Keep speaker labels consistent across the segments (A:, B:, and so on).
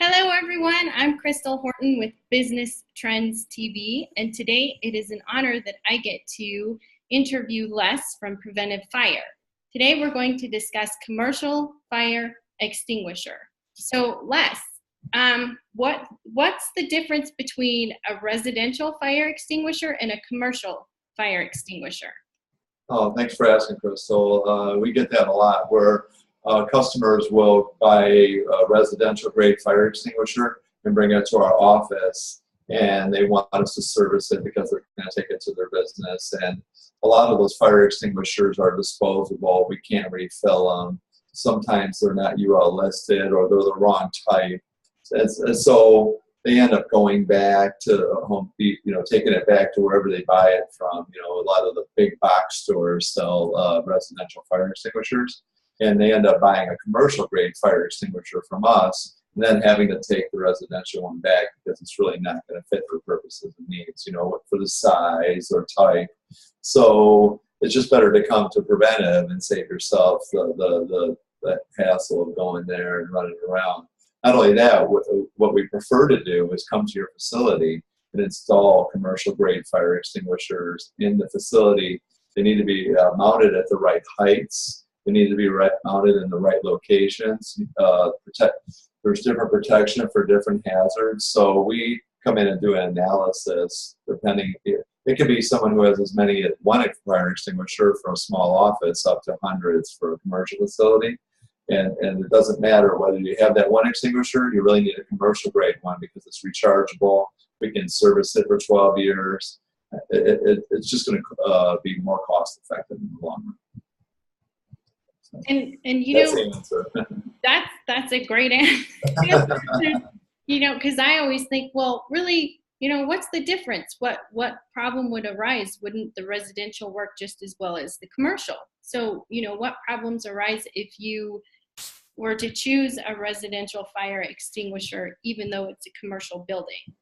A: Hello, everyone. I'm Crystal Horton with Business Trends TV, and today it is an honor that I get to interview Les from Preventive Fire. Today we're going to discuss commercial fire extinguisher. So, Les, what's the difference between a residential fire extinguisher and a commercial fire extinguisher?
B: Oh, thanks for asking, Crystal. We get that a lot where customers will buy a residential grade fire extinguisher and bring it to our office, and they want us to service it because they're going to take it to their business. And a lot of those fire extinguishers are disposable. We can't refill them. Sometimes they're not UL listed or they're the wrong type. And so they end up going back to Home Depot, taking it back to wherever they buy it from. A lot of the big box stores sell residential fire extinguishers, and they end up buying a commercial grade fire extinguisher from us, and then having to take the residential one back because it's really not going to fit for purposes and needs, for the size or type. So it's just better to come to Preventive and save yourself the hassle of going there and running around. Not only that, what we prefer to do is come to your facility and install commercial grade fire extinguishers in the facility. They need to be mounted at the right heights. They need to be mounted in the right locations. There's different protection for different hazards. So we come in and do an analysis depending. It could be someone who has as many as one fire extinguisher for a small office up to hundreds for a commercial facility. And it doesn't matter whether you have that one extinguisher, you really need a commercial grade one because it's rechargeable. We can service it for 12 years. It's just going to be more cost effective in the long run. So
A: that's a great answer. Because I always think, well, really, what's the difference? What problem would arise? Wouldn't the residential work just as well as the commercial? So, what problems arise if you were to choose a residential fire extinguisher, even though it's a commercial building?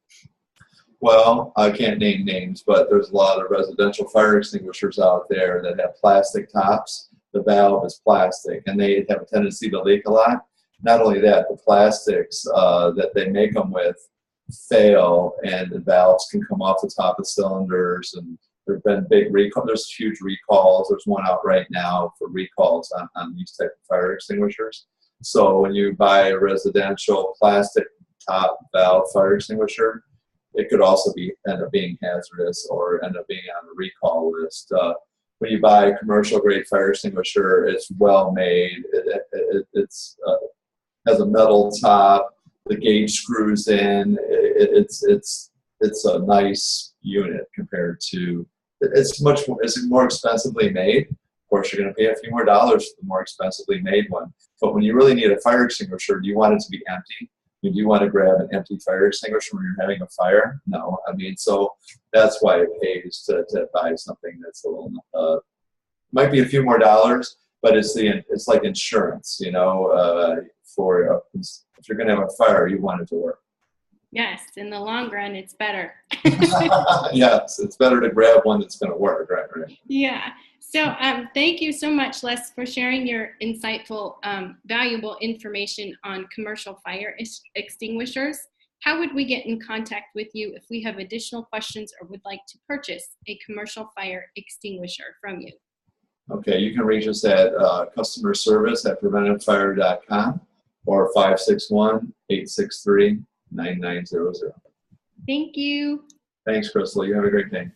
B: Well, I can't name names, but there's a lot of residential fire extinguishers out there that have plastic tops. The valve is plastic, and they have a tendency to leak a lot. Not only that, the plastics that they make them with fail, and the valves can come off the top of cylinders, and there have been big recalls. There's huge recalls. There's one out right now for recalls on these type of fire extinguishers. So when you buy a residential plastic top valve fire extinguisher, it could also end up being hazardous or end up being on a recall list. When you buy a commercial grade fire extinguisher, it's well made. It's has a metal top. The gauge screws in. It's a nice unit compared to. It's more expensively made. Of course, you're going to pay a few more dollars for the more expensively made one. But when you really need a fire extinguisher, do you want it to be empty? Do you want to grab an empty fire extinguisher when you're having a fire? No. So that's why it pays to buy something that's a little, might be a few more dollars, but it's like insurance, for if you're going to have a fire, you want it to work.
A: Yes, in the long run, it's better.
B: Yes, it's better to grab one that's going to work, right?
A: Yeah. So thank you so much, Les, for sharing your insightful, valuable information on commercial fire extinguishers. How would we get in contact with you if we have additional questions or would like to purchase a commercial fire extinguisher from you?
B: Okay, you can reach us at customer service at preventivefire.com or 561-863-9900.
A: Thank you.
B: Thanks, Crystal. You have a great day.